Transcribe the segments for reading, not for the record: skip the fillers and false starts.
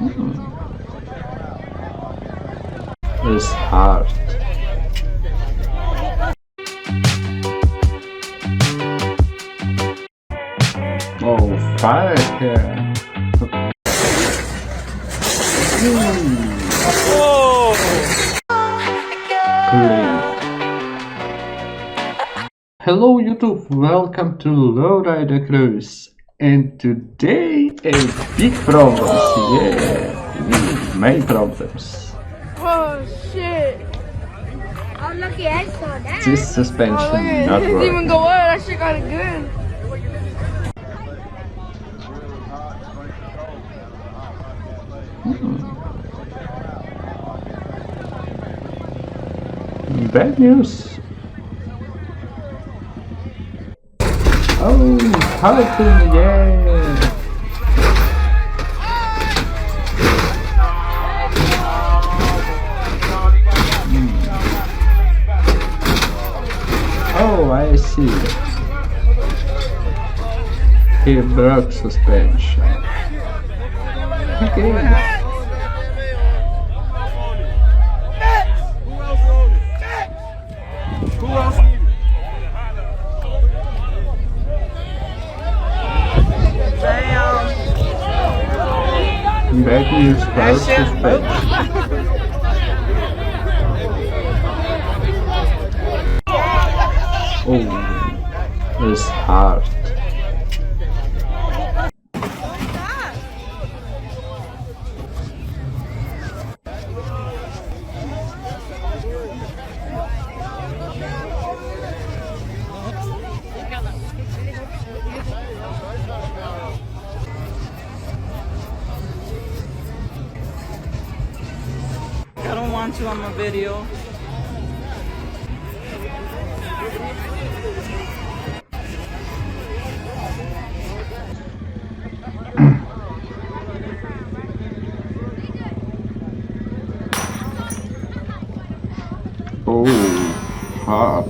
It's hard. Oh, fire here. Great. Hello YouTube, welcome to Lowrider Cruise. And today a big problems, yeah, main problems. Oh shit! Oh lucky I saw that. This suspension Oh look, it not didn't working. even go up. That shit got it good. Bad news. Oh, Hurricane, yeah. Oh, I see. He broke suspension. Okay. Bad news about suspension. Oh, it's hard. I don't want you on my video. Oh, hard.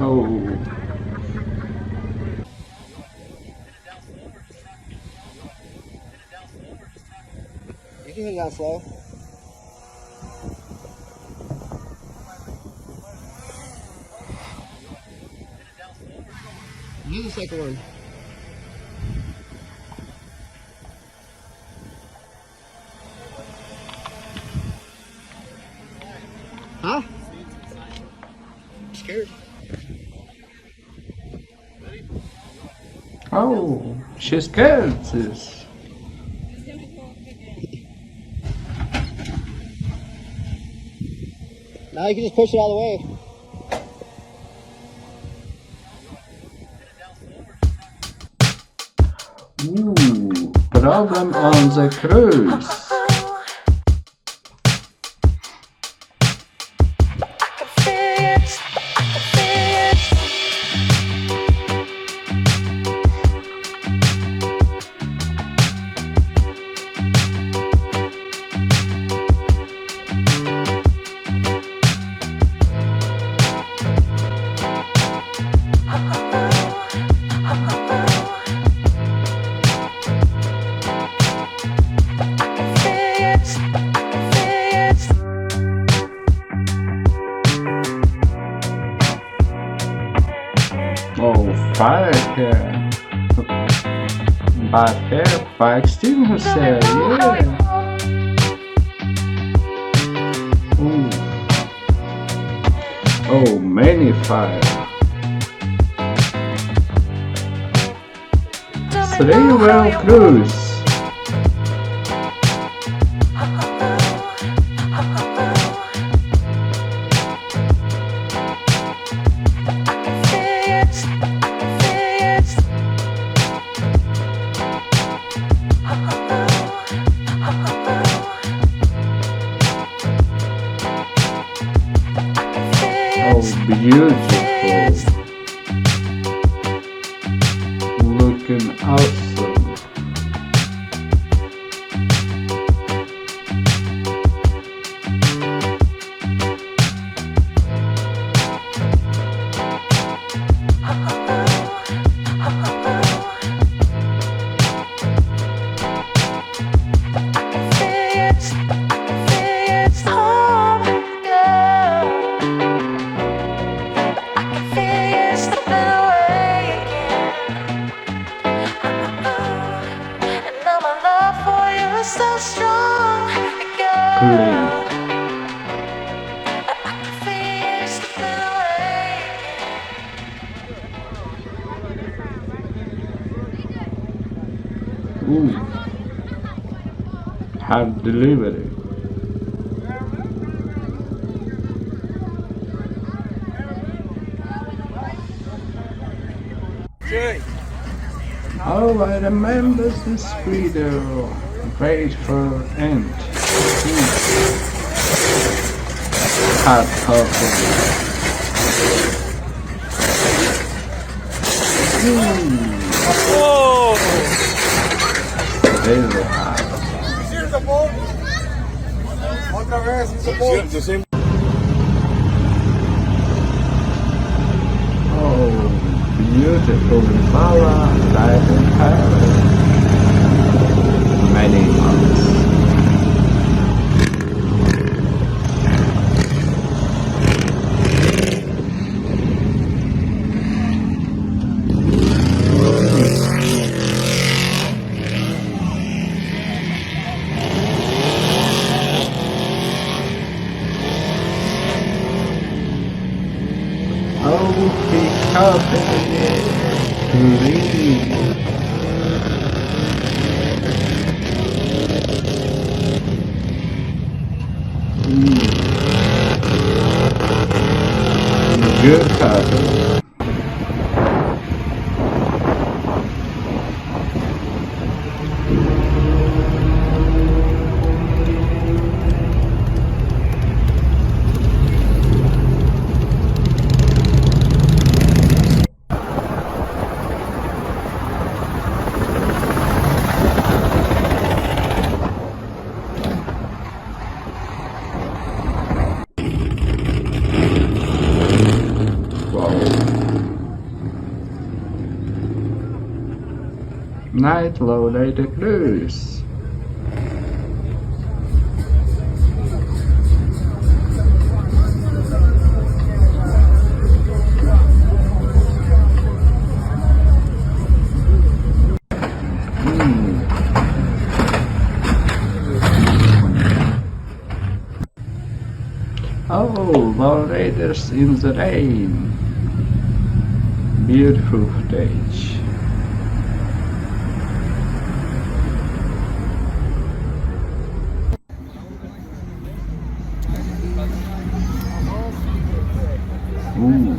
Oh. You can hit it down slow. Use the second one. Huh? Scared. Oh, she's scared this. Now you can just push it all the way. Ooh, problem on the cruise. Oh, fire here. Bad hair, fire extinguisher, yeah. Ooh. Oh, many fire. 3-well cruise. Oh, beautiful. Looking awesome. Ooh. Hard delivery. Oh, I remember this video. Wait for end. Hard talking. Whoa! Very hard. Oh, beautiful impala, light and hair. Many months. Oh, pick up please. Good carpet. Night Lowrider Cruise. Oh, Lowriders in the rain. Beautiful footage. Ooh.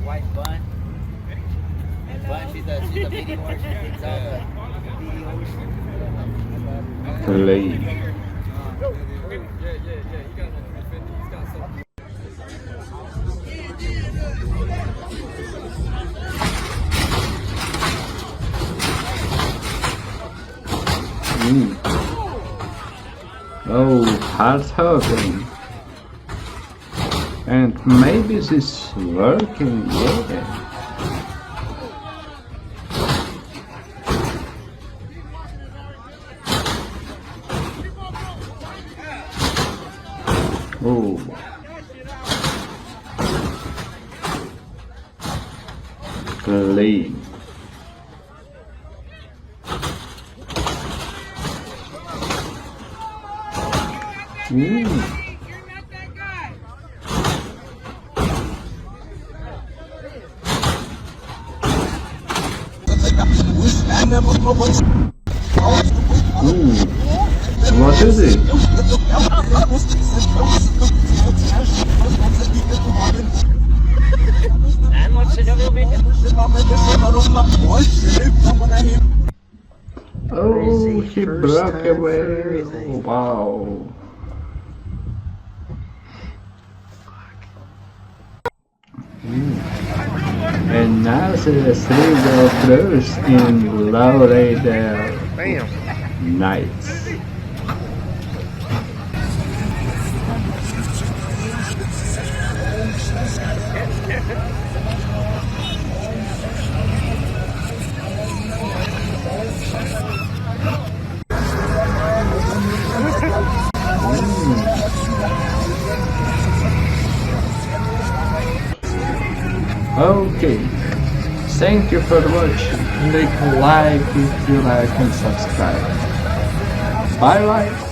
White bun. Bun, she's a medium or she takes out the Clean. Oh, hard talking. And maybe this is working, yeah. Oh. Clean. What is it? Oh, he broke away. Wow. And now the three-wheel cruise in Lowrider Nights. Okay, thank you for watching. Click like if you like and subscribe. Bye bye.